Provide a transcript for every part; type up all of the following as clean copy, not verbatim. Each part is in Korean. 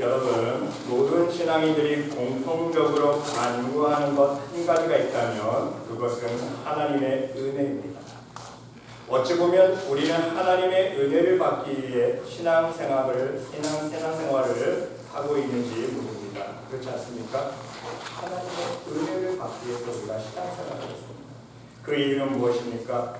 여러분, 모든 신앙인들이 공통적으로 간구하는 것 한 가지가 있다면 그것은 하나님의 은혜입니다. 어찌 보면 우리는 하나님의 은혜를 받기 위해 신앙생활을 하고 있는지 모릅니다. 그렇지 않습니까? 하나님의 은혜를 받기 위해서 우리가 신앙생활을 했습니다. 그 이유는 무엇입니까?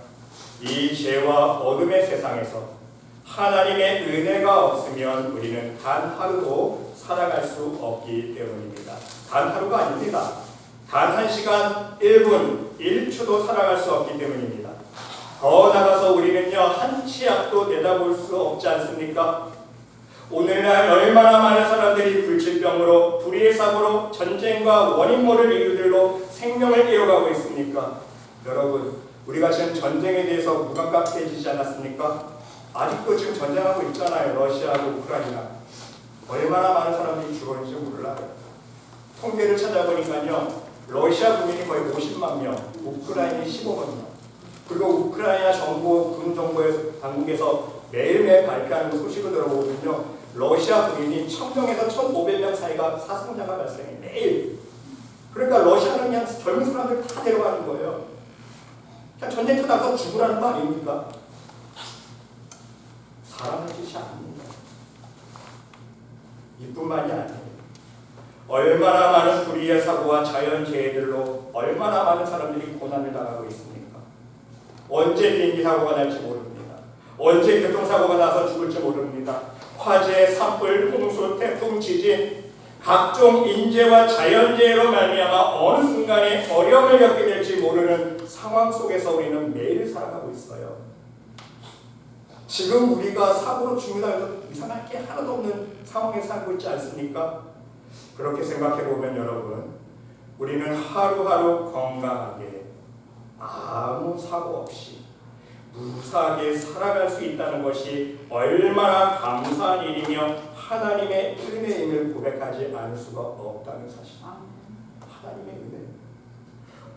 이 죄와 어둠의 세상에서 하나님의 은혜가 없으면 우리는 단 하루도 살아갈 수 없기 때문입니다. 단 하루가 아닙니다. 단 1시간, 1분, 1초도 살아갈 수 없기 때문입니다. 더 나가서 우리는요, 한 치 앞도 내다볼 수 없지 않습니까? 오늘날 얼마나 많은 사람들이 불치병으로, 불의의 사고로, 전쟁과 원인 모를 이유들로 생명을 잃어가고 있습니까? 여러분, 우리가 지금 전쟁에 대해서 무감각해지지 않았습니까? 아직도 지금 전쟁하고 있잖아요. 러시아하고 우크라이나. 얼마나 많은 사람들이 죽었는지 몰라요. 통계를 찾아보니까요, 러시아 국민이 거의 50만 명, 우크라이나이 15만 명. 그리고 우크라이나 정부, 군 정부에서, 당국에서 매일매일 발표하는 소식을 들어보면요, 러시아 국민이 1000명에서 1500명 사이가 사상자가 발생해. 매일. 그러니까 러시아는 그냥 젊은 사람들 다 데려가는 거예요. 그냥 전쟁터 나가서 죽으라는 거 아닙니까? 사람의 짓이 아닙니다. 이뿐만이 아니에요. 얼마나 많은 불의의 사고와 자연재해들로 얼마나 많은 사람들이 고난을 당하고 있습니까? 언제 비행기 사고가 날지 모릅니다. 언제 교통사고가 나서 죽을지 모릅니다. 화재, 산불, 홍수, 태풍, 지진, 각종 인재와 자연재해로 말미암아 어느 순간에 어려움을 겪게 될지 모르는 상황 속에서 우리는 매일 살아가고 있어요. 지금 우리가 사고로 죽는다 해서 이상할 게 하나도 없는 상황에 살고 있지 않습니까? 그렇게 생각해보면 여러분, 우리는 하루하루 건강하게 아무 사고 없이 무사하게 살아갈 수 있다는 것이 얼마나 감사한 일이며 하나님의 은혜임을 고백하지 않을 수가 없다는 사실입니다. 하나님의 은혜.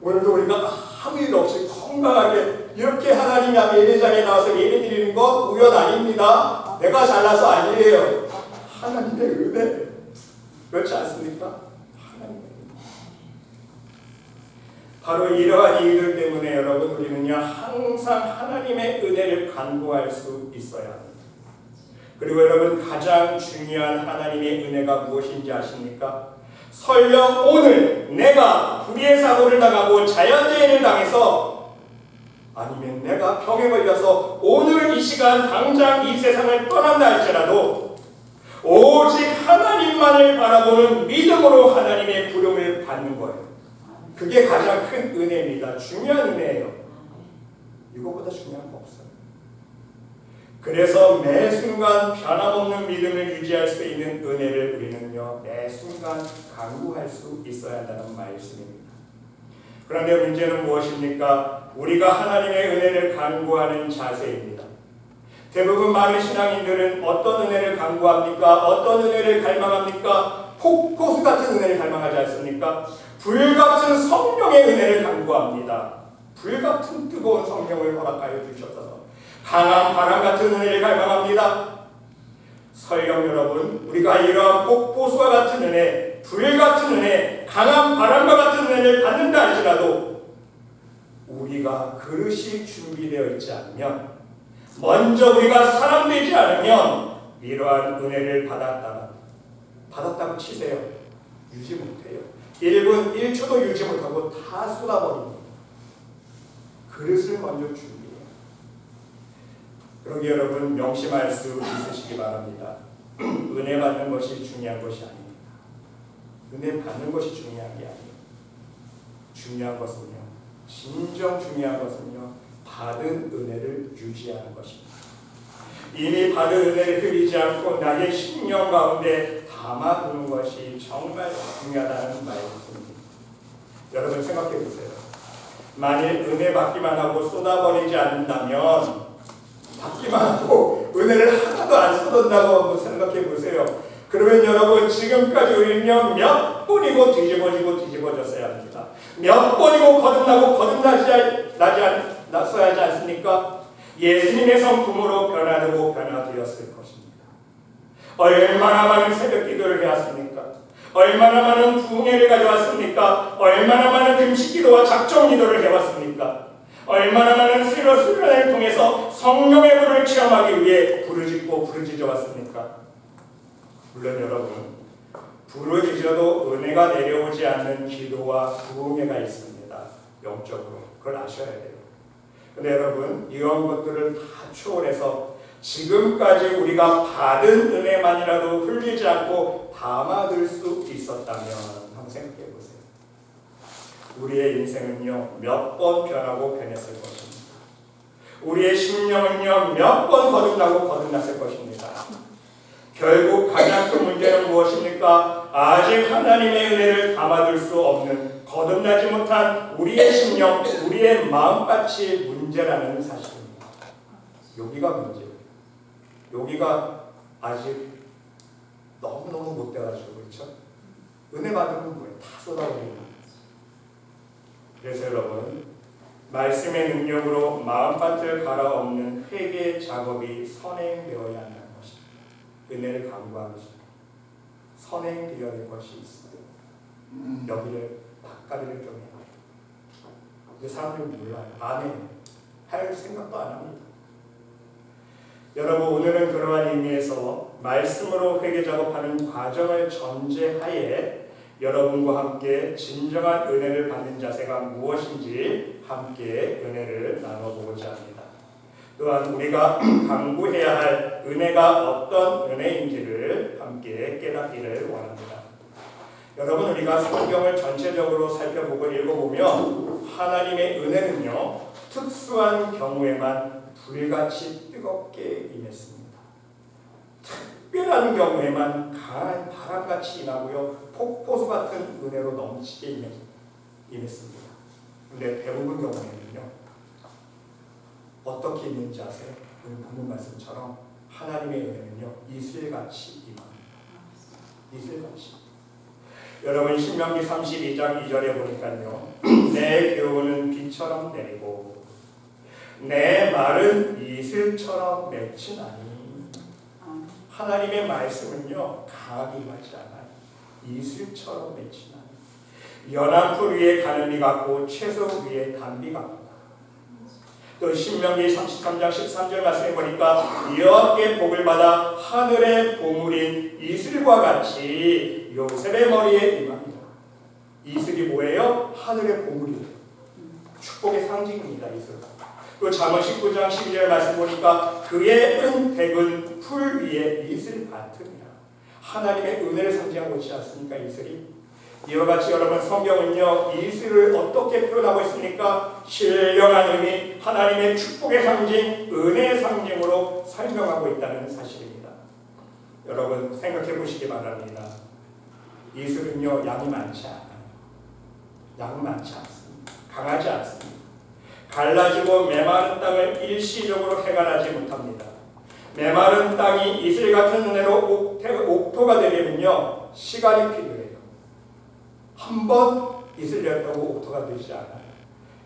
오늘도 우리가 아무 일 없이 건강하게 이렇게 하나님 앞에 예배자리에 나와서 예배드리는 것 우연 아닙니다. 내가 잘나서 아니에요. 하나님의 은혜. 그렇지 않습니까? 하나님의 은혜. 바로 이러한 이유들 때문에 여러분, 우리는요 항상 하나님의 은혜를 간구할 수 있어야 합니다. 그리고 여러분, 가장 중요한 하나님의 은혜가 무엇인지 아십니까? 설령 오늘 내가 불의의 사고를 당하고 자연재해를 당해서, 아니면 내가 병에 걸려서 오늘 이 시간 당장 이 세상을 떠난다 할지라도 오직 하나님만을 바라보는 믿음으로 하나님의 부름을 받는 거예요. 그게 가장 큰 은혜입니다. 중요한 은혜예요. 이거보다 중요한 거 없어요. 그래서 매 순간 변함없는 믿음을 유지할 수 있는 은혜를 우리는요 매 순간 간구할 수 있어야 한다는 말씀입니다. 그런데 문제는 무엇입니까? 우리가 하나님의 은혜를 간구하는 자세입니다. 대부분 많은 신앙인들은 어떤 은혜를 간구합니까? 어떤 은혜를 갈망합니까? 폭포수 같은 은혜를 갈망하지 않습니까? 불같은 성령의 은혜를 간구합니다. 불같은 뜨거운 성령을 허락하여 주셔서 강한 바람 같은 은혜를 갈망합니다. 설령 여러분, 우리가 이러한 폭포수와 같은 은혜, 불 같은 은혜, 강한 바람과 같은 은혜를 받는다 할지라도 우리가 그릇이 준비되어 있지 않으면, 먼저 우리가 사람 되지 않으면 이러한 은혜를 받았다고 치세요. 유지 못해요. 1분 1초도 유지 못하고 다 쏟아버립니다. 그릇을 먼저 준비해요. 그러기 여러분, 명심할 수 있으시기 바랍니다. 은혜 받는 것이 중요한 것이 아닙니다. 은혜 받는 것이 중요한 게 아니에요. 중요한 것은요, 진정 중요한 것은요, 받은 은혜를 유지하는 것입니다. 이미 받은 은혜를 흐리지 않고 나의 심령 가운데 담아두는 것이 정말 중요하다는 말씀입니다. 여러분 생각해 보세요. 만일 은혜 받기만 하고 쏟아버리지 않는다면, 받기만 하고 은혜를 하나도 안 쏟는다고 생각해 보세요. 그러면 여러분, 지금까지 우리는요 몇 번이고 뒤집어졌어야 합니다. 몇 번이고 거듭났어야 하지 않습니까? 예수님의 성품으로 변화되고 변화되었을 것입니다. 얼마나 많은 새벽 기도를 해왔습니까? 얼마나 많은 부흥회를 가져왔습니까? 얼마나 많은 금식 기도와 작정 기도를 해왔습니까? 얼마나 많은 수련회를 통해서 성령의 불을 체험하기 위해 부르짖고 부르짖어 왔습니까? 물론 여러분, 부르짖어도 은혜가 내려오지 않는 기도와 부흥회가 있습니다. 영적으로. 그걸 아셔야 돼요. 근데 여러분, 이런 것들을 다 초월해서 지금까지 우리가 받은 은혜만이라도 흘리지 않고 담아둘 수 있었다면 한번 생각해 보세요. 우리의 인생은요, 몇 번 변하고 변했을 것입니다. 우리의 심령은요, 몇 번 거듭나고 거듭났을 것입니다. 결국 가장 큰 문제는 무엇입니까? 아직 하나님의 은혜를 담아둘 수 없는, 거듭나지 못한 우리의 심령, 우리의 마음밭이 문제라는 사실입니다. 여기가 문제예요. 여기가 아직 너무너무 못돼가지고, 그렇죠? 은혜 받으면 뭐예요? 다 쏟아버리는 거예요. 그래서 여러분, 말씀의 능력으로 마음밭을 갈아엎는 회개의 작업이 선행되어야 한다는 것입니다. 은혜를 강구하는 것입니다. 선행되어야 될 것이 있어요. 여기를 닦아내를 좀 해야 돼요. 근데 사람들이 몰라요. 안 해요. 할 생각도 안 합니다. 여러분, 오늘은 그러한 의미에서 말씀으로 회개 작업하는 과정을 전제하에 여러분과 함께 진정한 은혜를 받는 자세가 무엇인지 함께 은혜를 나눠보고자 합니다. 또한 우리가 강구해야 할 은혜가 어떤 은혜인지를 함께 깨닫기를 원합니다. 여러분, 우리가 성경을 전체적으로 살펴보고 읽어보면 하나님의 은혜는요, 특수한 경우에만 불같이 뜨겁게 임했습니다. 특별한 경우에만 강한 바람같이 임하고요, 폭포수 같은 은혜로 넘치게 임했습니다. 근데 대부분 경우에는요, 어떻게 있는지 아세요? 오늘 본문 말씀처럼 하나님의 은혜는요, 이슬같이 임합니다. 이슬같이. 여러분, 신명기 32장 2절에 보니까요, 내 교훈은 비처럼 내리고 내 말은 이슬처럼 맺히나니. 하나님의 말씀은요, 강하게 임하지 않아요. 이슬처럼 맺히나니. 연한 풀 위에 가는비 같고 채소 위에 단비 같구나. 또 신명기 33장 13절 말씀해 보니까 여호와께 복을 받아 하늘의 보물인 이슬과 같이 요셉의 머리에 임합니다. 이슬이 뭐예요? 하늘의 보물이에요. 축복의 상징입니다. 이슬. 또 잠언 19장 12절 말씀 보니까 그의 은택은 풀 위에 이슬 같으니라. 하나님의 은혜를 상징하고 있지 않습니까? 이슬이. 이와 같이 여러분, 성경은요, 이슬을 어떻게 표현하고 있습니까? 신령한 의미, 하나님의 축복의 상징, 은혜의 상징으로 설명하고 있다는 사실입니다. 여러분, 생각해 보시기 바랍니다. 이슬은요, 양이 많지 않아요. 양이 많지 않습니다. 강하지 않습니다. 갈라지고 메마른 땅을 일시적으로 해결하지 못합니다. 메마른 땅이 이슬 같은 은혜로 옥토가 되려면요, 시간이 필요해요. 한 번 이슬렸다고 옥토가 되지 않아요.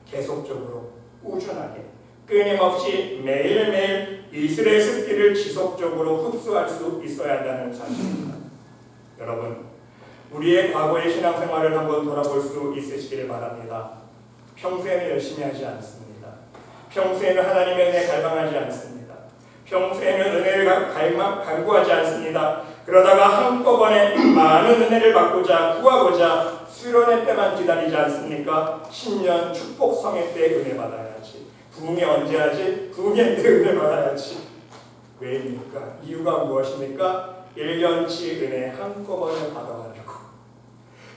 계속적으로 꾸준하게 끊임없이 매일매일 이슬의 습기를 지속적으로 흡수할 수 있어야 한다는 사실입니다. 여러분, 우리의 과거의 신앙생활을 한번 돌아볼 수 있으시기를 바랍니다. 평소에는 열심히 하지 않습니다. 평소에는 하나님의 은혜에 갈망하지 않습니다. 평소에는 은혜를 간구하지 않습니다. 그러다가 한꺼번에 많은 은혜를 받고자 구하고자 수련회 때만 기다리지 않습니까? 신년 축복 성회 때 은혜 받아야지. 부흥회 언제 하지? 부흥회 때 은혜 받아야지. 왜입니까? 이유가 무엇입니까? 1년치 은혜 한꺼번에 받아가지고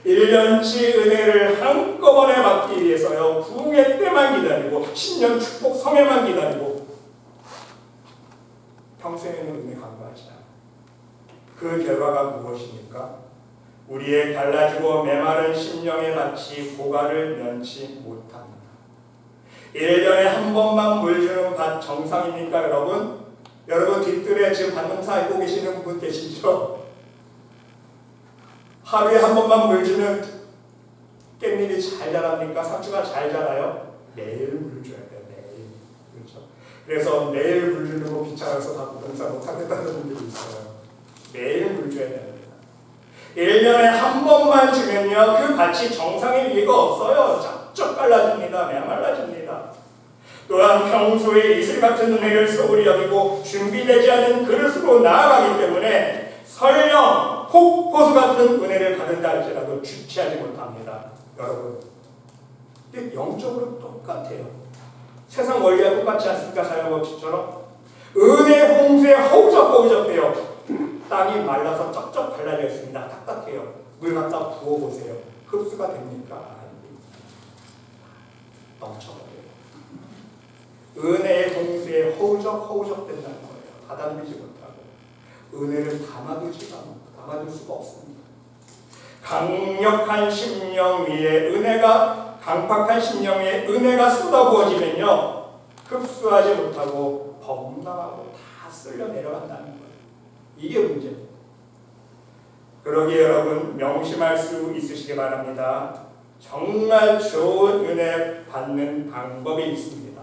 1년치 은혜를 한꺼번에 받기 위해서요, 부흥회 때만 기다리고 신년 축복 성회만 기다리고 평소에는 은혜 간구하지 않아요. 그 결과가 무엇입니까? 우리의 갈라지고 메마른 심령의 밭이 고갈을 면치 못합니다. 1년에 한 번만 물 주는 밭 정상입니까, 여러분? 여러분 뒷뜰에 지금 밭농사 하고 계시는 분 계시죠? 하루에 한 번만 물 주면 깻잎이 잘 자랍니까? 상추가 잘 자라요? 매일 물 줘야 돼요. 매일. 그렇죠? 그래서 매일 물 주는 거 귀찮아서 다 농사 못하겠다는 분들이 있어요. 매일 물 줘야 됩니다. 1년에 한 번만 주면요 그 밭이 정상일 리가 없어요. 쩍쩍 갈라집니다. 메말라집니다. 또한 평소에 이슬 같은 은혜를 소홀히 여기고 준비되지 않은 그릇으로 나아가기 때문에 설령 폭포수 같은 은혜를 받은다 할지라도 주체하지 못합니다. 여러분, 근데 영적으로 똑같아요. 세상 원리와 똑같지 않습니까? 사역업체처럼 은혜 홍수에 허우적허우적해요. 땅이 말라서 쩍쩍 갈라져 있습니다. 딱딱해요. 물 갖다 부어보세요. 흡수가 됩니까? 아닙니다. 넘쳐버려요. 은혜의 홍수에 허우적 된다는 거예요. 받아들이지 못하고 은혜를 담아둘 수가 없습니다. 강력한 심령 위에 은혜가 강팍한 심령 위에 은혜가 쏟아부어지면요 흡수하지 못하고 범람하고 다 쓸려 내려간다는 거예요. 이게 문제입니다. 그러기에 여러분 명심할 수 있으시기 바랍니다. 정말 좋은 은혜 받는 방법이 있습니다.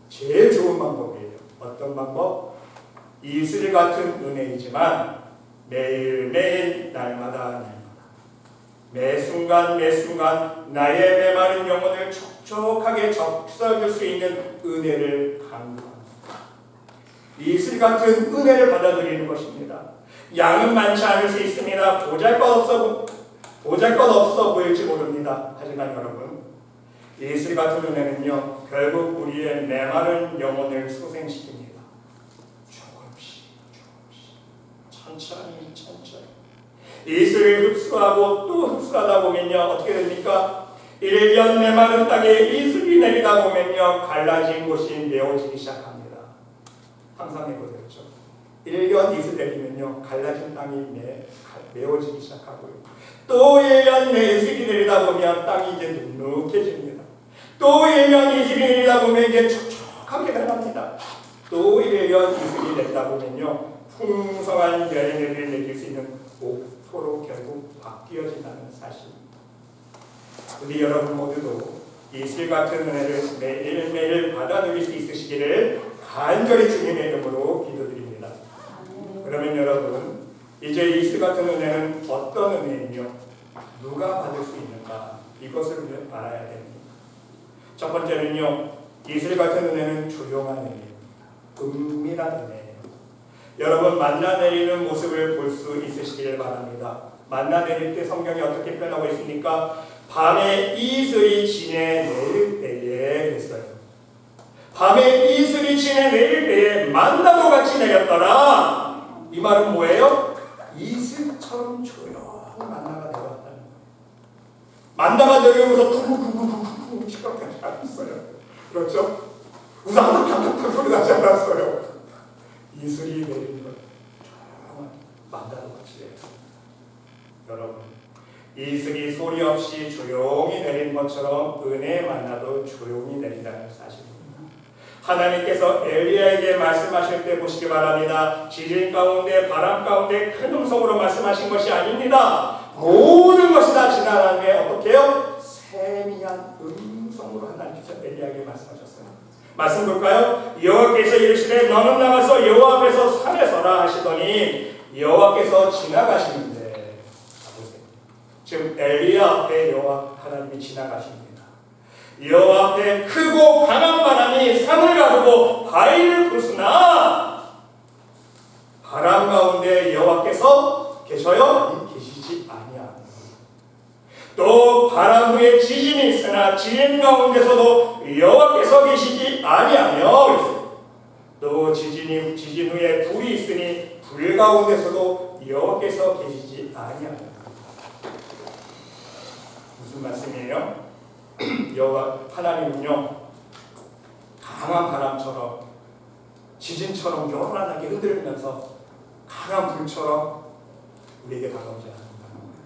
제일 좋은 방법이에요. 어떤 방법? 이슬 같은 은혜이지만 매일매일 날마다 매 순간 나의 메마른 영혼을 촉촉하게 적셔줄 수 있는 은혜를 강구합니다. 이슬 같은 은혜를 받아들이는 것입니다. 양은 많지 않을 수 있습니다. 보잘것없어 보일지 모릅니다. 하지만 여러분, 이슬 같은 은혜는요 결국 우리의 메마른 영혼을 소생시킵니다. 조금씩 천천히 이슬을 흡수하고 또 흡수하다 보면요 어떻게 됩니까? 1년 메마른 땅에 이슬이 내리다 보면요 갈라진 곳이 메워지기 시작합니다. 항상 해보셨죠? 1년 이슬 내리면요 갈라진 땅이 메워지기 시작하고요. 또 1년 이슬이 내리다 보면 땅이 이제 눅눅해집니다. 또 1년 이슬이 내리다 보면 이제 촉촉하게 변합니다. 또 1년 이슬이 내리다 보면요 풍성한 열매를 맺을 수 있는 옥토로 결국 바뀌어진다는 사실입니다. 우리 여러분 모두도 이슬 같은 은혜를 매일매일 받아들일 수 있으시기를 간절히 주님의 이름으로 기도드립니다. 그러면 여러분, 이제 이슬 같은 은혜는 어떤 은혜이며 누가 받을 수 있는가? 이것을 알아야 됩니다. 첫 번째는요, 이슬 같은 은혜는 조용한 은혜입니다. 은밀한 은혜예요. 여러분, 만나 내리는 모습을 볼 수 있으시길 바랍니다. 만나 내릴 때 성경이 어떻게 표현하고 있습니까? 밤에 이슬이 지내 내릴 때에 그랬어요. 밤에 이슬이 지내 내릴 때에 만나도 같이 내렸더라. 이 말은 뭐예요? 이슬처럼 조용히 만나가 내려왔다는 거예요. 만나가 내려오면서 쿵쿵쿵쿵쿵 시끄럽게 하지 않았어요. 그렇죠? 우상탕탕탕 소리 나지 않았어요. 이슬이 내리는 것 조용히 만나도 같이 내렸어요. 여러분, 이슬이 소리 없이 조용히 내린 것처럼 은혜의 만나도 조용히 내린다는 사실입니다. 하나님께서 엘리야에게 말씀하실 때 보시기 바랍니다. 지진 가운데 바람 가운데 큰 음성으로 말씀하신 것이 아닙니다. 모든 것이 다 지나간 후에 어떻게 해요? 세미한 음성으로 하나님께서 엘리야에게 말씀하셨어요. 말씀 볼까요? 여호와께서 이르시되 너는 나가서 여호와 앞에서 산에 서라 하시더니 여호와께서 지나가시는데, 지금 엘리야 앞에 여호와 하나님이 지나가십니다. 여호와 앞에 크고 강한 바람이 산을 가르고 바위를 부수나 바람 가운데 여호와께서 계셔요? 계시지 아니하고, 또 바람 후에 지진이 있으나 지진 가운데서도 여호와께서 계시지 아니하며, 또 지진 후에 불이 있으니 불 가운데서도 여호와께서 계시지 아니하며. 무슨 말씀이에요? 여호와 하나님은요 강한 바람처럼 지진처럼 요란하게 흔들면서 강한 불처럼 우리에게 다가오지 않는다는 거예요.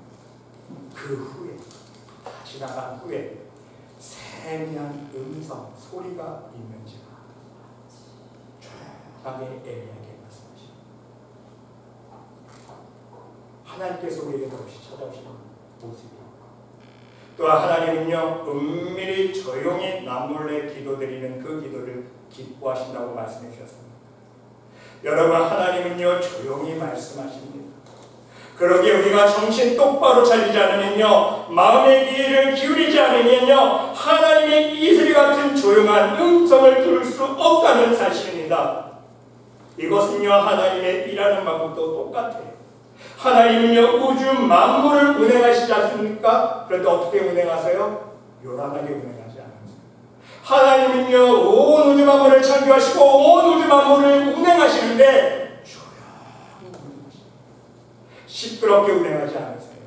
그 후에 다 지나간 후에 세미한 음성 소리가 있는지라 조용하게 엘리야에게 말씀하십니다. 하나님께서 우리에게 다시 찾아오시는 모습이에요. 또한 하나님은요 은밀히 조용히 남몰래 기도드리는 그 기도를 기뻐하신다고 말씀해 주셨습니다. 여러분, 하나님은요 조용히 말씀하십니다. 그러기에 우리가 정신 똑바로 차리지 않으면요, 마음의 귀를 기울이지 않으면요, 하나님의 이슬 같은 조용한 음성을 들을 수 없다는 사실입니다. 이것은요 하나님의 일하는 방법도 똑같아요. 하나님은요 우주 만물을 운행하시지 않습니까? 그런데 어떻게 운행하세요? 요란하게 운행하지 않으세요. 하나님은요 온 우주 만물을 창조하시고 온 우주 만물을 운행하시는데 조용히 운행하시고 시끄럽게 운행하지 않으세요.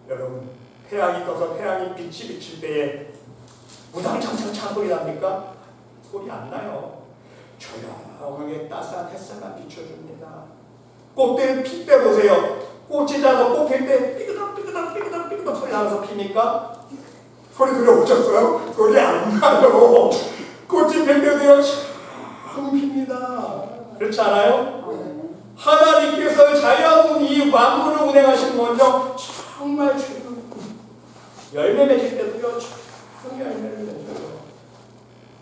여러분, 태양이 떠서 태양이 빛이 비칠 때에 우당창창 소리 납니까? 소리 안 나요. 조용하게 따스한 햇살만 비춰줍니다. 꽃들 필 때 보세요. 꽃이 자서 꽃 필 때 삐그덕 삐그덕 삐그덕 삐그덕 소리 나면서 피니까? 소리 들어보셨어요? 소리 안 나요. 꽃이 필 때도요 참 핍니다. 그렇지 않아요? 하나님께서 자연 이 만물을 운행하시는 건요 정말 조용히 열매 맺을 때도요 조용히 열매를 맺어요.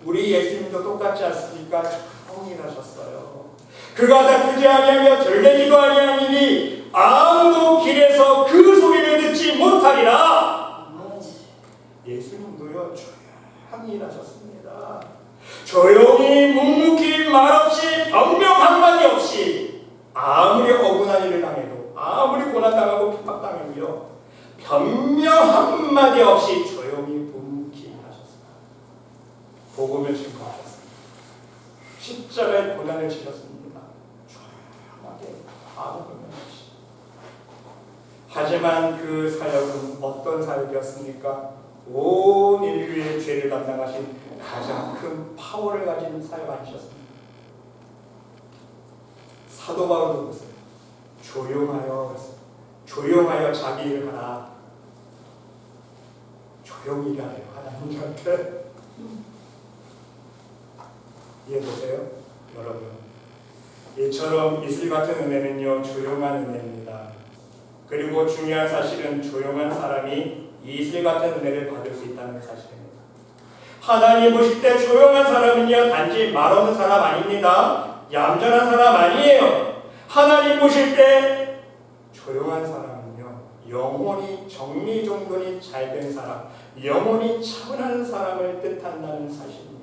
우리 예수님도 똑같지 않습니까? 조용히 일하셨어요. 그가 다투지 아니하며 들매기도 아니하니니 아무도 길에서 그 소리를 듣지 못하리라. 예수님도요 조용히 일하셨습니다. 조용히 묵묵히 말없이 변명 한마디 없이 아무리 억울한 일을 당해도 아무리 고난당하고 핍박당해도요 변명 한마디 없이 조용히 묵묵히 일하셨습니다. 복음을 증거하셨습니다. 십자가의 고난을 지셨습니다. 조용하게 아무 변명 없이. 하지만 그 사역은 어떤 사역이었습니까? 온 인류의 죄를 감당하신 가장 큰 파워를 가진 사역 아니셨습니까? 사도 바울도 보세요. 조용하여 자기 일을 하라. 조용히 일하래요. 하나님한테. 이해되세요? 여러분, 이처럼 이슬 같은 은혜는요 조용한 은혜입니다. 그리고 중요한 사실은 조용한 사람이 이슬 같은 은혜를 받을 수 있다는 사실입니다. 하나님 보실 때 조용한 사람은요 단지 말 없는 사람 아닙니다. 얌전한 사람 아니에요. 하나님 보실 때 조용한 사람은요 영혼이 정리정돈이 잘 된 사람, 영혼이 차분한 사람을 뜻한다는 사실입니다.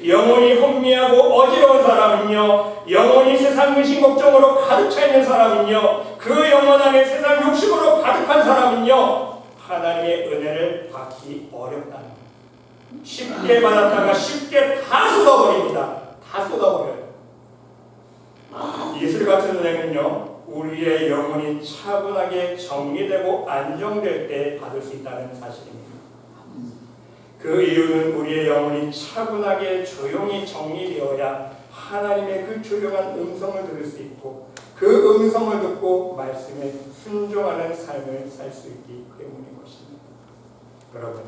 영혼이 혼미하고 어지러운 사람은요 영혼이 세상 의식 걱정으로 가득 차 있는 사람은요 그 영혼 안에 세상 욕심으로 가득한 사람은요 하나님의 은혜를 받기 어렵다는 거예요. 쉽게 받았다가 쉽게 다 쏟아버립니다. 다 쏟아버려요. 이슬 같은 은혜는요 우리의 영혼이 차분하게 정리되고 안정될 때 받을 수 있다는 사실입니다. 그 이유는 우리의 영혼이 차분하게 조용히 정리되어야 하나님의 그 조용한 음성을 들을 수 있고 그 음성을 듣고 말씀에 순종하는 삶을 살 수 있기 때문인 것입니다. 여러분,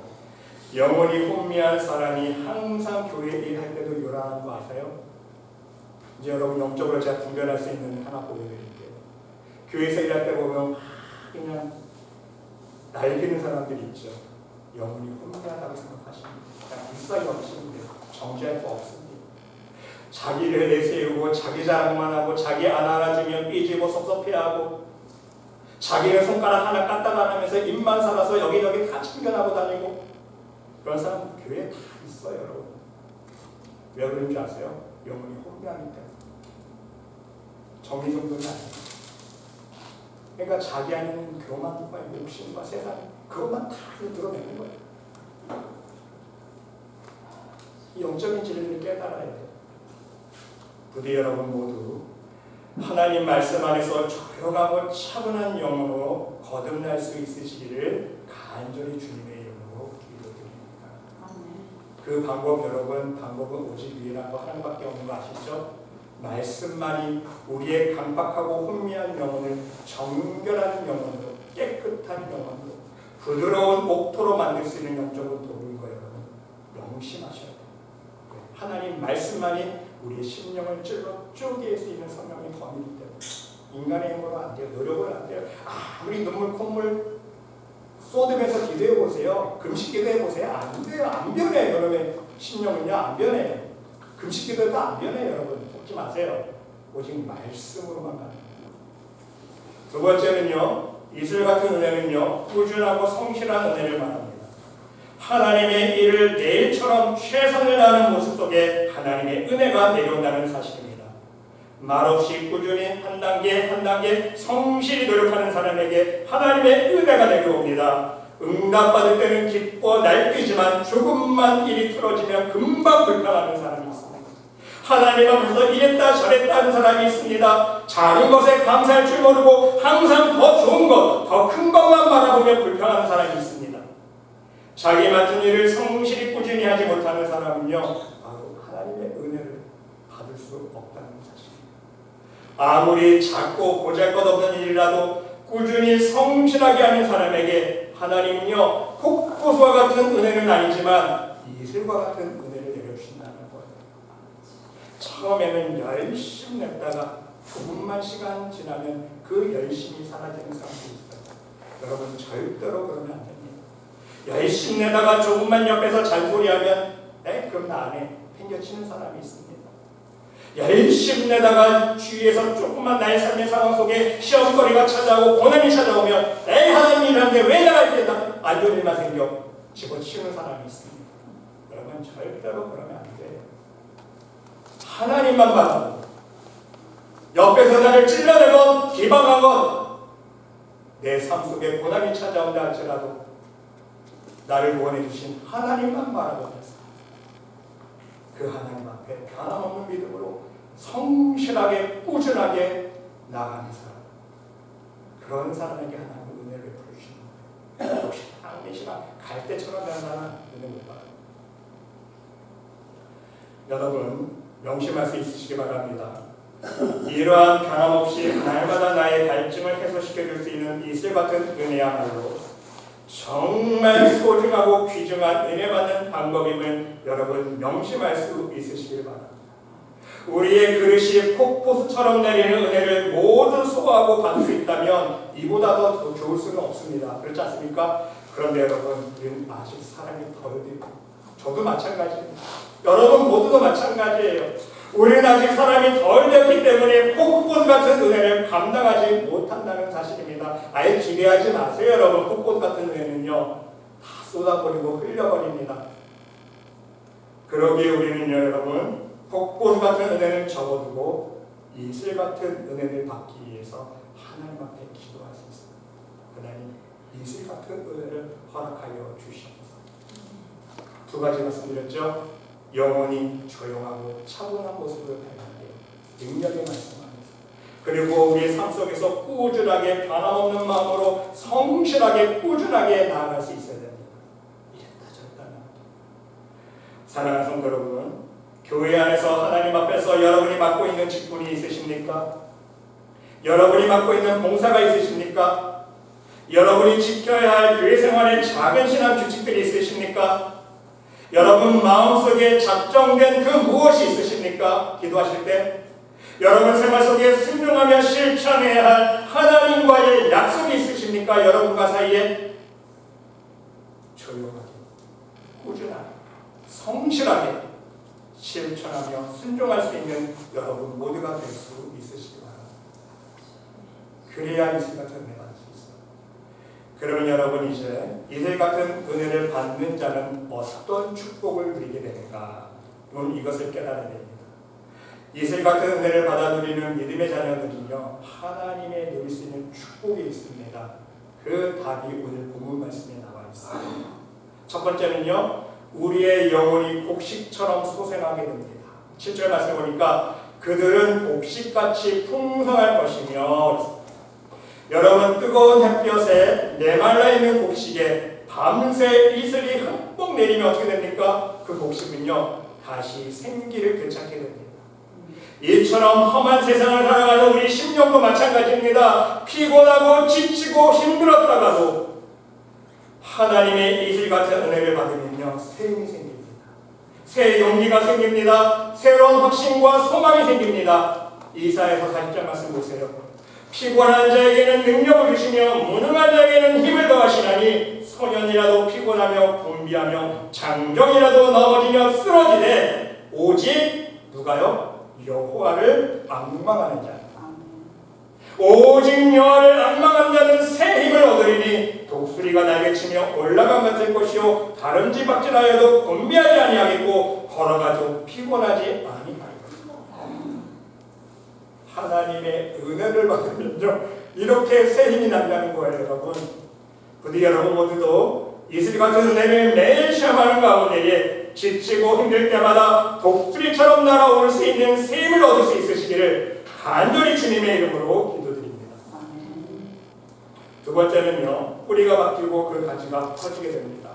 영혼이 혼미한 사람이 항상 교회 일할 때도 요란한 거 아세요? 이제 여러분 영적으로 제가 분별할 수 있는 하나 보여드릴게요. 교회에서 일할 때 보면 그냥 날뛰는 사람들이 있죠. 영혼이 혼미하다고 생각하십니다. 그냥 불쌍히 여기시는데 정죄할 거 없습니다. 자기를 내세우고 자기 자랑만 하고 자기 안 알아주면 삐지고 섭섭해하고 자기의 손가락 하나 까딱 안 하면서 입만 살아서 여기저기 다 챙겨나고 다니고 그런 사람 교회에 다 있어요. 여러분. 왜 그런지 아세요? 영혼이 혼미하기 때문에. 정리정돈이 아니에요. 그러니까 자기 안에는 교만과 욕심과 세상 그것만 다 드러내는 거예요. 이 영적인 진리를 깨달아야 돼요. 부디 여러분 모두 하나님 말씀 안에서 조용하고 차분한 영으로 거듭날 수 있으시기를 간절히 주님의 이름으로 기도드립니다. 그 방법 여러분, 방법은 오직 유일한 거 하나밖에 없는 거 아시죠? 말씀만이 우리의 강박하고 혼미한 영혼을 정결한 영혼으로, 깨끗한 영혼으로, 부드러운 옥토로 만들 수 있는 영적인 도구인 거예요. 여러분 명심하셔야 돼요. 하나님 말씀만이 우리의 심령을 찔러 쪼개일 수 있는 성령의 검이기 때문에 인간의 힘으로 안 돼요. 노력을 안 돼요. 아무리 눈물 콧물 쏟으면서 기도해 보세요. 금식 기도해 보세요. 안 돼요. 안 변해요. 여러분의 심령은요 안 변해요. 금식 기도해도 안 변해요. 여러분 속지 마세요. 오직 말씀으로만 가능합니다. 두 번째는요, 이슬 같은 은혜는요, 꾸준하고 성실한 은혜를 말합니다. 하나님의 일을 내일처럼 최선을 다하는 모습 속에 하나님의 은혜가 내려온다는 사실입니다. 말없이 꾸준히 한 단계 한 단계 성실히 노력하는 사람에게 하나님의 은혜가 내려옵니다. 응답받을 때는 기뻐 날뛰지만 조금만 일이 틀어지면 금방 불편하는 사람이 있습니다. 하나님 앞에서 이랬다 저랬다 하는 사람이 있습니다. 작은 것에 감사할 줄 모르고 항상 더 좋은 것, 더 큰 것만 바라보며 불평하는 사람이 있습니다. 자기 맡은 일을 성실히 꾸준히 하지 못하는 사람은요, 바로 하나님의 은혜를 받을 수 없다는 사실입니다. 아무리 작고 보잘것없는 일이라도 꾸준히 성실하게 하는 사람에게 하나님은요, 폭포수와 같은 은혜는 아니지만 이슬과 같은 은혜를 내려주신다는 거예요. 처음에는 열심히 냈다가 조금만 시간 지나면 그 열심이 사라지는 사람도 있어요. 여러분 절대로 그러면 안 됩니다. 열심히 내다가 조금만 옆에서 잔소리하면 그럼 나 안에 팽겨치는 사람이 있습니다. 열심히 내다가 주위에서 조금만 나의 삶의 상황 속에 시험거리가 찾아오고 고난이 찾아오면 하나님 일하는데 왜 나가 이렇게 안 좋은 일만 생겨 집어치우는 사람이 있습니다. 여러분 절대로 그러면 안 돼요. 하나님만 바라보고 옆에서 나를 찔러내건 비방하건 내 삶 속에 고난이 찾아온다 할지라도 나를 구원해 주신 하나님만 바라보면서 그 하나님 앞에 변함없는 믿음으로 성실하게 꾸준하게 나가는 사람, 그런 사람에게 하나님은 은혜를 베풀어 주시는 거예요. 혹시 안 계시나 갈대처럼 변하는 은혜 못 받아요. 여러분 명심할 수 있으시기 바랍니다. 이러한 변함없이 날마다 나의 갈증을 해소시켜 줄 수 있는 이슬 같은 은혜야말로 정말 소중하고 귀중한 은혜받는 방법임을 여러분 명심할 수 있으시길 바랍니다. 우리의 그릇이 폭포수처럼 내리는 은혜를 모두 소화하고 받을 수 있다면 이보다 더 좋을 수는 없습니다. 그렇지 않습니까? 그런데 여러분, 우리는 아직 사람이 덜해요. 저도 마찬가지입니다. 여러분 모두도 마찬가지예요. 우리는 아직 사람이 덜 되었기 때문에 폭포수 같은 은혜를 감당하지 못한다는 사실입니다. 아예 기대하지 마세요. 여러분, 폭포수 같은 은혜는요 다 쏟아버리고 흘려버립니다. 그러기에 우리는요 여러분, 폭포수 같은 은혜는 접어두고 이슬 같은 은혜를 받기 위해서 하나님 앞에 기도할 수 있습니다. 하나님, 이슬 같은 은혜를 허락하여 주시옵소서. 두 가지 말씀드렸죠. 영원히 조용하고 차분한 모습으로 변하게 능력의 말씀하면서, 그리고 우리의 삶 속에서 꾸준하게 변함없는 마음으로 성실하게 꾸준하게 나아갈 수 있어야 됩니다. 이랬다 저랬다 나아가. 사랑하는 성도 여러분, 교회 안에서 하나님 앞에서 여러분이 맡고 있는 직분이 있으십니까? 여러분이 맡고 있는 봉사가 있으십니까? 여러분이 지켜야 할 교회 생활의 작은 신앙 규칙들이 있으십니까? 여러분 마음속에 작정된 그 무엇이 있으십니까? 기도하실 때 여러분 생활 속에 순종하며 실천해야 할 하나님과의 약속이 있으십니까? 여러분과 사이에 조용하게, 꾸준하게, 성실하게 실천하며 순종할 수 있는 여러분 모두가 될 수 있으시기 바랍니다. 그래야 이슬 같은 은혜 받을 수 있어요. 그러면 여러분 이제 이슬 같은 은혜를 받는 자는 어떤 축복을 누리게 되는가? 이것을 깨달아야 됩니다. 이슬 같은 은혜를 받아 누리는 믿음의 자녀들은요 하나님의 누릴 수 있는 축복이 있습니다. 그 답이 오늘 본문 말씀에 나와 있습니다. 첫 번째는요, 우리의 영혼이 곡식처럼 솟아나게 됩니다. 7절 말씀 보니까 그들은 곡식같이 풍성할 것이며, 여러분 뜨거운 햇볕에 메말라 있는 곡식에 밤새 이슬이 흠뻑 내리면 어떻게 됩니까? 그 곡식은요 다시 생기를 되찾게 됩니다. 이처럼 험한 세상을 살아가는 우리 심령도 마찬가지입니다. 피곤하고 지치고 힘들었다가도 하나님의 이슬 같은 은혜를 받으면요 새 힘이 생깁니다. 새 용기가 생깁니다. 새로운 확신과 소망이 생깁니다. 이사야서 40장 말씀 보세요. 피곤한 자에게는 능력을 주시며 무능한 자에게는 힘을 더하시나니 소년이라도 피곤하며 곤비하며 장정이라도 넘어지며 쓰러지되 오직 누가요? 여호와를 앙망하는 자. 오직 여호와를 앙망하는 자는 새 힘을 얻으리니 독수리가 날개치며 올라감 같을 것이요 다른지 박질하여도 곤비하지 아니하겠고 걸어가도 피곤하지 아니하리라. 하나님의 은혜를 받으면요 이렇게 새 힘이 난다는 거예요, 여러분. 부디 여러분 모두도 이슬 같은 은혜를 매일 시험하는 가운데에 지치고 힘들 때마다 독수리처럼 날아올 수 있는 새 힘을 얻을 수 있으시기를 간절히 주님의 이름으로 기도드립니다. 두 번째는요, 뿌리가 바뀌고 그 가지가 퍼지게 됩니다.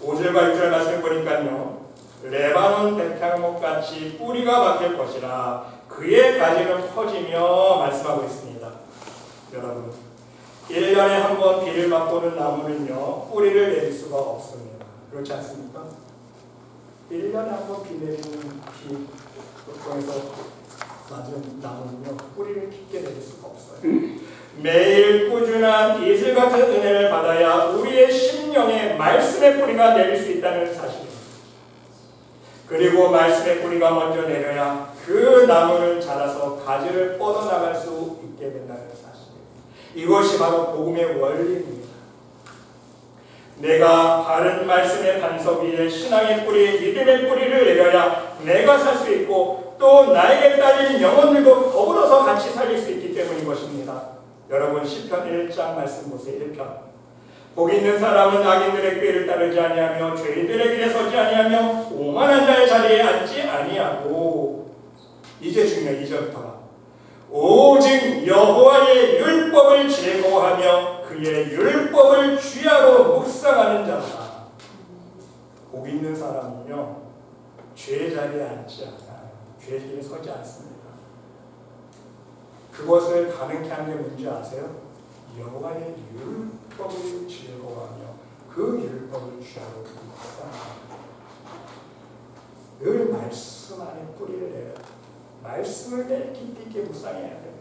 5절과 6절 말씀을 보니까요, 레바논 백향목같이 뿌리가 바뀔 것이라 그의 가지는 퍼지며 말씀하고 있습니다. 여러분, 1년에 한 번 비를 맛보는 나무는요 뿌리를 내릴 수가 없습니다. 그렇지 않습니까? 1년에 한 번 비 내리는 비 통해서 맞은 나무는요 뿌리를 깊게 내릴 수가 없어요. 매일 꾸준한 이슬 같은 은혜를 받아야 우리의 심령에 말씀의 뿌리가 내릴 수 있다는 사실입니다. 그리고 말씀의 뿌리가 먼저 내려야 그 나무는 자라서 가지를 뻗어나갈 수 있게 된다는 사실. 이것이 바로 복음의 원리입니다. 내가 바른 말씀의 반석 위에 신앙의 뿌리, 믿음의 뿌리를 내려야 내가 살 수 있고 또 나에게 딸린 영혼들도 더불어서 같이 살릴 수 있기 때문인 것입니다. 여러분 시편 1장 말씀 보세요. 1편. 복 있는 사람은 악인들의 꾀를 따르지 아니하며 죄인들의 길에 서지 아니하며 오만한 자의 자리에 앉지 아니하고. 이제 중요해. 2절부터가 오직 여호와의 율법을 즐거워하며 그의 율법을 주야로 묵상하는 자다. 복 있는 사람은요 죄의 자리에 앉지 않아요. 죄의 길에 서지 않습니다. 그것을 가능케 하는 게 뭔지 아세요? 여호와의 율법을 즐거워하며 그 율법을 주야로 묵상합니다. 늘 말씀 안에 뿌리를 내야 돼요. 말씀을 내 깊이 있게 묵상해야 돼요.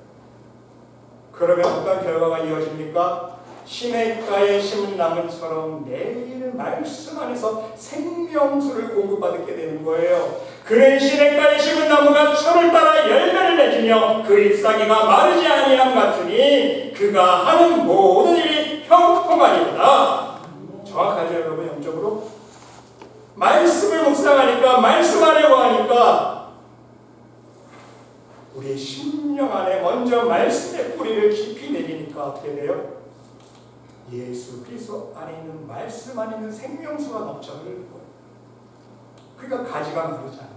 그러면 어떤 결과가 이어집니까? 시냇가에 심은 나무처럼 매일 말씀 안에서 생명수를 공급받게 되는 거예요. 그는 시냇가에 심은 나무가 철을 따라 열매를 맺으며 그 잎사귀가 마르지 아니함 같으니 그가 하는 모든 일이 형통하리로다. 정확하죠 여러분? 영적으로 말씀을 묵상하니까 말씀 안에 거하니까 우리의 심령 안에 먼저 말씀의 뿌리를 깊이 내리니까 어떻게 돼요? 예수 그리스도 안에 있는 말씀 안에 있는 생명수가 넘쳐 흐르는 거예요. 그러니까 가지가 마르지 않는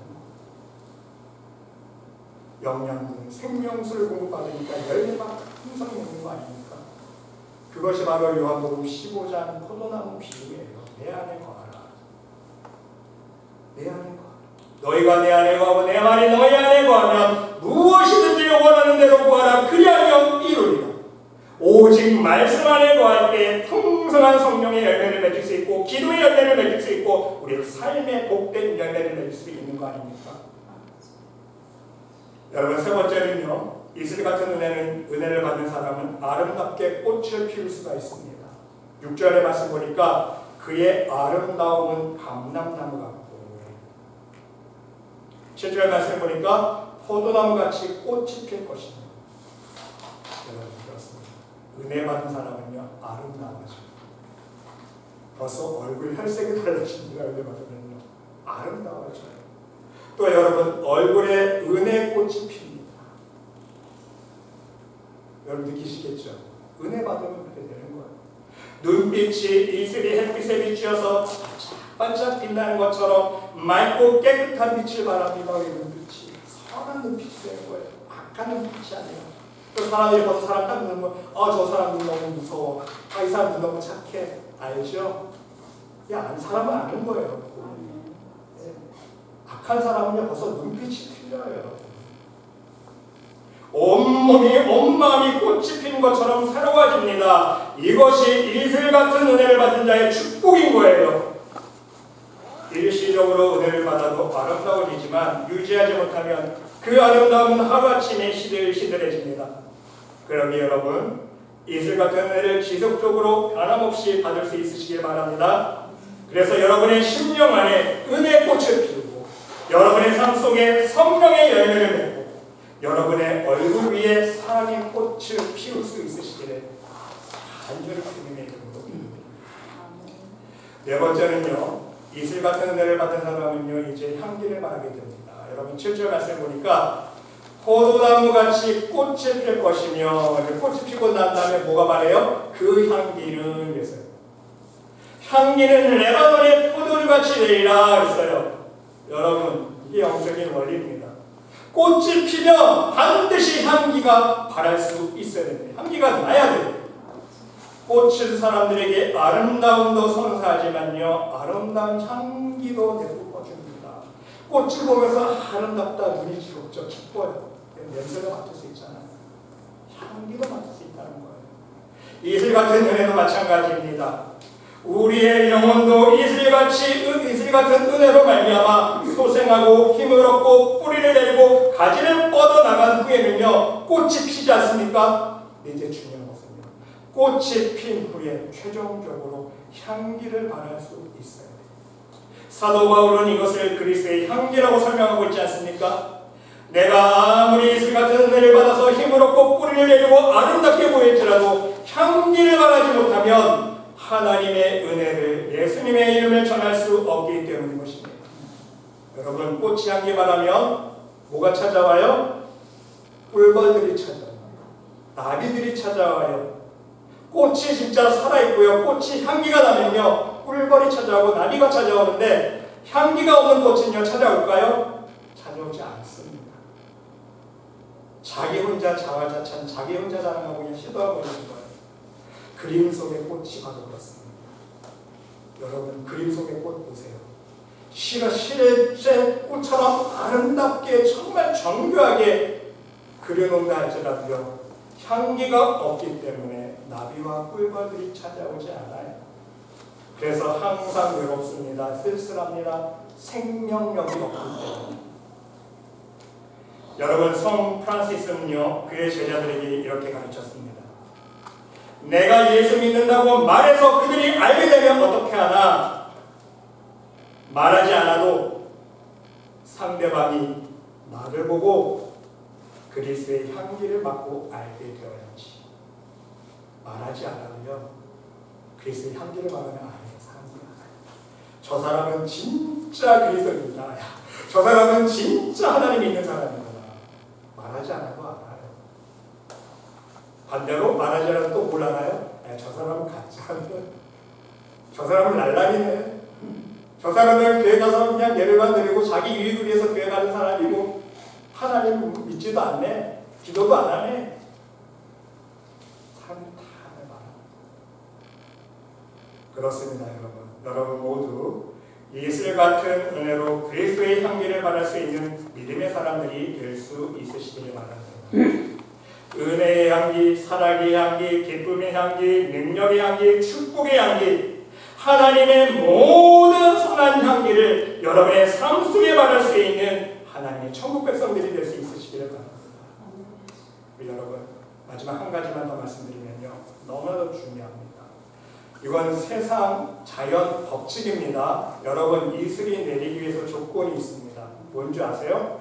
거예요. 영양분, 생명수를 공급받으니까 열매가 풍성히 있는 거 아닙니까? 그것이 바로 요한복음 15장 포도나무 비유예요. 내 안에 거하라. 내 안에 거하라. 너희가 내 안에 거하고 내 말이 너희 안에 거하면 무엇이든지 원하는 대로 구하라. 그리하면 이루리라. 오직 말씀 안에 거할 때 풍성한 성령의 열매를 맺을 수 있고 기도의 열매를 맺을 수 있고 우리의 삶의 복된 열매를 맺을 수 있는 거 아닙니까? 여러분 세 번째는요. 이슬 같은 은혜를 받는 사람은 아름답게 꽃을 피울 수가 있습니다. 6절의 말씀 보니까 그의 아름다움은 감람나무 같고 7절 말씀 보니까 포도나무같이 꽃이 필 것입니다. 여러분 그렇습니다. 은혜 받은 사람은요 아름다워져. 벌써 얼굴 혈색이 달라집니다. 은혜 받으면요 아름다워져요. 또 여러분 얼굴에 은혜 꽃이 핍니다. 여러분 느끼시겠죠? 은혜 받으면 그렇게 되는 거예요. 눈빛이 이슬이 햇빛에 비추어서 반짝 빛나는 것처럼 맑고 깨끗한 빛을 바랍니다. 우리 눈빛이 선한 눈빛이 되는 거예요. 악한 눈빛이 아니에요. 또 사람들이 봐서 사람 딱 보는 거, 저 사람 눈 너무 무서워. 이 사람 눈 너무 착해. 알죠? 야, 사람은 아는 거예요. 네. 악한 사람은요 벌써 눈빛이 틀려요. 온몸이 온 마음이 꽃이 핀 것처럼 새로워집니다. 이것이 이슬 같은 은혜를 받은 자의 축복인 거예요. 일시적으로 은혜를 받아도 아름다워지지만 유지하지 못하면 그 아름다움은 하루아침에 시들시들해집니다. 그러니 여러분 이슬 같은 은혜를 지속적으로 변함없이 받을 수 있으시길 바랍니다. 그래서 여러분의 심령 안에 은혜의 꽃을 피우고 여러분의 삶 속에 성령의 열매를 맺고 여러분의 얼굴 위에 사랑의 꽃을 피울 수 있으시기를 간절히 주님의 이름으로 기도드립니다. 네 번째는요, 이슬 같은 은혜를 받은 사람은요 이제 향기를 바라게 됩니다. 여러분 7절 말씀 보니까 포도나무같이 꽃을 필 것이며, 꽃이 피고 난 다음에 뭐가 말해요? 그 향기는 그랬어요. 향기는 레바논의 포도주같이 되리라 그랬어요. 여러분, 이게 영적인 원리입니다. 꽃이 피면 반드시 향기가 발할 수 있어야 됩니다. 향기가 나야 돼요. 꽃은 사람들에게 아름다움도 선사하지만요, 아름다운 향기도 내뿜어 줍니다. 꽃을 보면서 아름답다, 눈이 지옥죠, 기뻐요. 냄새도 맡을 수 있잖아요. 향기도 맡을 수 있다는 거예요. 이슬 같은 은혜도 마찬가지입니다. 우리의 영혼도 이슬 같은 은혜로 말미암아 소생하고 힘을 얻고 뿌리를 내리고 가지를 뻗어나간 후에는요 꽃이 피지 않습니까? 이제 중요한 것은요, 꽃이 핀 후에 최종적으로 향기를 발할 수 있어요. 사도 바울은 이것을 그리스도의 향기라고 설명하고 있지 않습니까? 내가 아무리 이슬 같은 은혜를 받아서 힘을 얻고 뿌리를 내리고 아름답게 보일지라도 향기를 발하지 못하면 하나님의 은혜를, 예수님의 이름을 전할 수 없기 때문인 것입니다. 여러분, 꽃이 향기 바라면 뭐가 찾아와요? 꿀벌들이 찾아와요. 나비들이 찾아와요. 꽃이 진짜 살아있고요, 꽃이 향기가 나면요 꿀벌이 찾아오고 나비가 찾아오는데, 향기가 없는 꽃은요 찾아올까요? 찾아오지 않습니다. 자기 혼자 자화자찬, 자기 혼자 자랑하고 그냥 시도하고 있는 거예요. 그림 속의 꽃이 바로 그렇습니다. 여러분, 그림 속의 꽃 보세요. 실의 꽃처럼 아름답게 정말 정교하게 그려놓는다 할지라도요 향기가 없기 때문에 나비와 꿀벌들이 찾아오지 않아요. 그래서 항상 외롭습니다. 쓸쓸합니다. 생명력이 없기 때문에. 여러분, 성 프란시스는요 그의 제자들에게 이렇게 가르쳤습니다. 내가 예수 믿는다고 말해서 그들이 알게 되면 어떻게 하나? 말하지 않아도 상대방이 나를 보고 그리스도의 향기를 맡고 알게 되어야지. 말하지 않아도요 그리스도의 향기를 맡으면 알아요. 사람들이 알아요. 저 사람은 진짜 그리스도입니다. 저 사람은 진짜 하나님 믿는 사람이구나. 말하지 않아도 알아요. 반대로 말하지 않아도 또 뭘 알아요? 저 사람은 가짜네. 저 사람은 날라리네. 저 사람은 교회 가서 그냥 예배만 드리고 자기 유익을 위해서 교회 가는 사람이고 하나님 믿지도 않네. 기도도 안 하네. 사람이 다 말합니다. 그렇습니다, 여러분. 여러분 모두 이슬 같은 은혜로 그리스도의 향기를 받을 수 있는 믿음의 사람들이 될 수 있으시길 바랍니다. 은혜의 향기, 사랑의 향기, 기쁨의 향기, 능력의 향기, 축복의 향기, 하나님의 모든 선한 향기를 여러분의 삶 속에 받을 수 있는 하나님의 천국 백성들이 될 수 있으시기를 바랍니다. 여러분, 마지막 한 가지만 더 말씀드리면요, 너무나도 중요합니다. 이건 세상 자연 법칙입니다. 여러분, 이슬이 내리기 위해서 조건이 있습니다. 뭔지 아세요?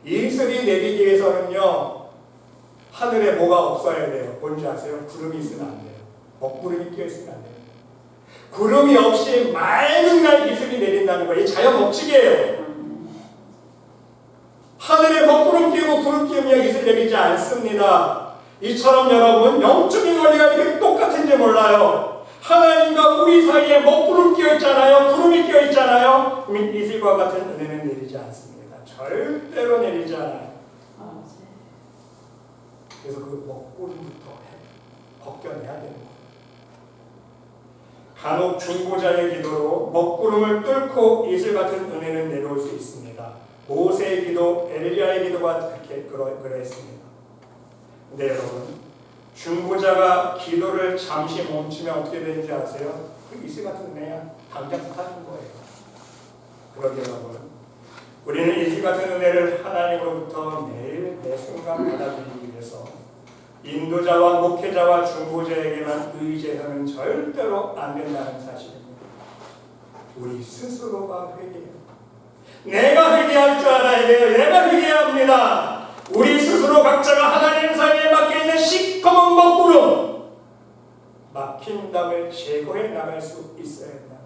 이슬이 내리기 위해서는요 하늘에 뭐가 없어야 돼요. 뭔지 아세요? 구름이 있으면 안 돼요. 먹구름이 끼어 있으면 안 돼요. 구름이 없이 맑은 날 이슬이 내린다는 거예요. 이 자연 법칙이에요. 하늘에 먹구름 끼고 구름 끼우면 이슬 내리지 않습니다. 이처럼 여러분, 영적인 원리가 이렇게 똑같은지 몰라요. 하나님과 우리 사이에 먹구름 끼어 있잖아요. 구름이 끼어 있잖아요. 이슬과 같은 은혜는 내리지 않습니다. 절대로 내리지 않아요. 그래서 그 먹구름부터 벗겨내야 되는 거예요. 간혹 중보자의 기도로 먹구름을 뚫고 이슬 같은 은혜는 내려올 수 있습니다. 모세의 기도, 엘리야의 기도가 그렇게 그랬습니다. 근데 여러분, 중보자가 기도를 잠시 멈추면 어떻게 되는지 아세요? 그 이슬 같은 은혜야 당장 사라진 거예요. 그러게 여러분, 우리는 이슬 같은 은혜를 하나님으로부터 매일 매 순간 받아들이기 위해서 인도자와 목회자와 중보자에게만 의지해서는 절대로 안 된다는 사실입니다. 우리 스스로가 회개해요. 내가 회개할 줄 알아야 돼요. 내가 회개해야 합니다. 우리 스스로 각자가 하나님 사이에 막혀있는 시커먼 먹구름, 막힌 담을 제거해 나갈 수 있어야 한다.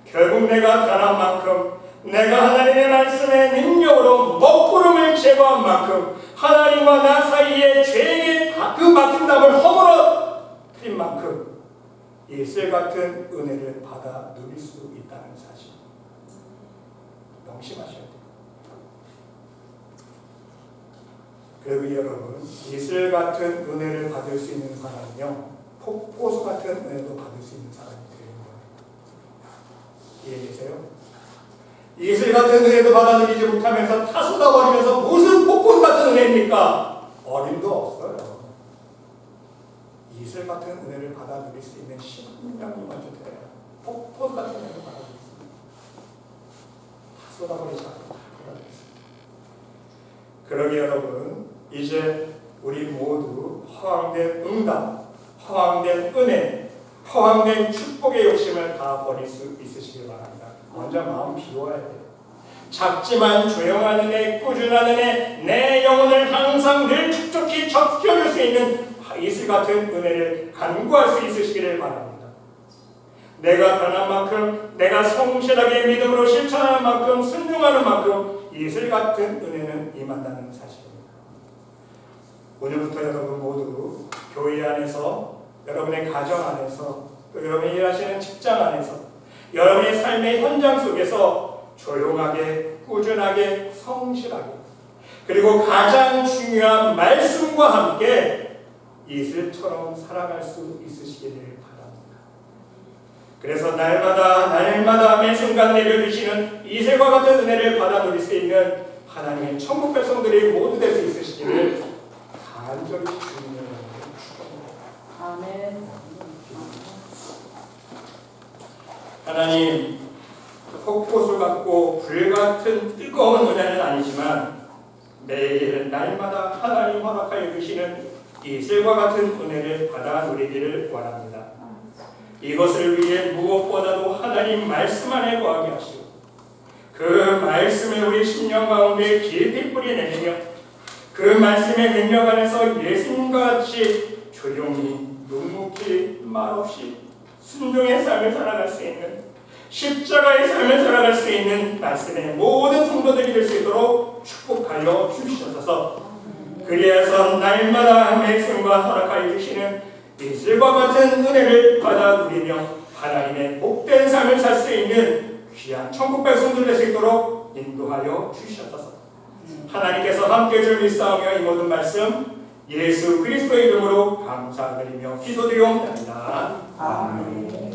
결국 내가 변한 만큼, 내가 하나님의 말씀의 능력으로 먹구름을 제거한 만큼, 하나님과 나 사이에 죄의 그 막힌 담을 허물어뜨린 만큼 예술 같은 은혜를 받아 누릴 수 있다는 사실, 명심하셔야 돼요. 그리고 여러분, 이슬 같은 은혜를 받을 수 있는 사람은요, 폭포수 같은 은혜도 받을 수 있는 사람이 되는 거예요. 이해되세요? 이슬 같은 은혜도 받아들이지 못하면서 다 쏟아버리면서 무슨 폭포수 같은 은혜입니까? 어림도 없어요. 이슬 같은 은혜를 받아들일 수 있는 신명이 먼저 돼요. 폭포수 같은 은혜를 받아들일 수 있는, 다 쏟아버리지 않고 다 받아들일 수 있는. 그러게 여러분, 이제 우리 모두 허황된 응답, 허황된 은혜, 허황된 축복의 욕심을 다 버릴 수 있으시길 바랍니다. 먼저 마음 비워야 돼요. 작지만 조용한 은혜, 꾸준한 은혜, 내 영혼을 항상 늘 촉촉히 적셔줄 수 있는 이슬 같은 은혜를 간구할 수 있으시기를 바랍니다. 내가 변한 만큼, 내가 성실하게 믿음으로 실천하는 만큼, 순종하는 만큼 이슬 같은 은혜는 임한다는 사실입니다. 오늘부터 여러분 모두 교회 안에서, 여러분의 가정 안에서, 또 여러분이 일하시는 직장 안에서, 여러분의 삶의 현장 속에서 조용하게, 꾸준하게, 성실하게, 그리고 가장 중요한 말씀과 함께 이슬처럼 살아갈 수 있으시기를 바랍니다. 그래서 날마다 매 순간 내려주시는 이슬과 같은 은혜를 받아 누릴 수 있는 하나님의 천국 백성들이 모두 될 수 있으시기를 간절히 주님의 이름으로 축원합니다. 아멘. 하나님, 폭포수 같고 불같은 뜨거운 은혜는 아니지만 매일 날마다 하나님 허락하여 주시는 이슬과 같은 은혜를 받아 누리기를 원합니다. 이것을 위해 무엇보다도 하나님 말씀 안에 거하게 하시고, 그 말씀을 우리 심령 가운데 깊이 뿌리내리며, 그 말씀의 능력 안에서 예수님과 같이 조용히 묵묵히 말없이 순종의 삶을 살아갈 수 있는, 십자가의 삶을 살아갈 수 있는 말씀의 모든 성도들이 될 수 있도록 축복하여 주시옵소서. 그리하여서 날마다 말씀과 허락하여 주시는 이슬과 같은 은혜를 받아 누리며 하나님의 복된 삶을 살 수 있는 귀한 천국 백성들 될 수 있도록 인도하여 주시옵소서. 하나님께서 함께 줄 믿사오며 이 모든 말씀 예수 그리스도의 이름으로 감사드리며 기도드리옵나이다. 아멘.